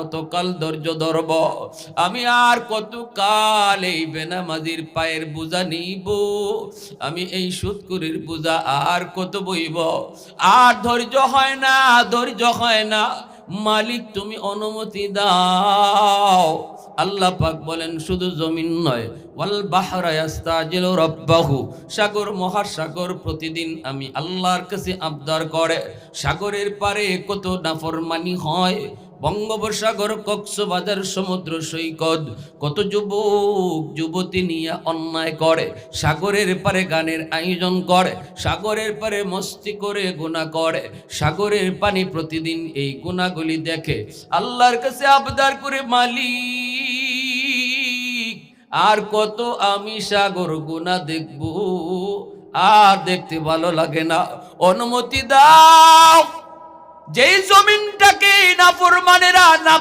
কতকাল ধৈর্য ধরব, আমি আর কতকাল এই বেনামাজির পায়ের বোঝা নিব, আমি এই সুদকুরির বোঝা আর কত বইব। আর ধৈর্য হয় না, ধৈর্য হয় না। মালিক তুমি অনুমতি দাও। আল্লাহ পাক বলেন শুধু জমিন নয়, ওয়াল বাহরা ইয়াস্তাজিলু রাব্বাহু, সাগর মহাসাগর প্রতিদিন আমি আল্লাহর কাছে আবদার করে। সাগরের পারে কত নাফরমানি হয়, বঙ্গোপসাগর, কক্সবাজার সমুদ্র সৈকত, কত যুবক যুবতী নিয়ে অন্যায় করে, সাগরের পারে গানের আয়োজন করে, সাগরের পারে মস্তি করে গুনাহ করে, সাগরের পানি প্রতিদিন এই গুনাহগুলি দেখে, আল্লাহর কাছে আবদার করে, মালিক আর কত আমি সাগর গুনাহ দেখব, আর দেখতে ভালো লাগে না, অনুমতি দাও। যেই জমিনটাকে নাফরমানেরা না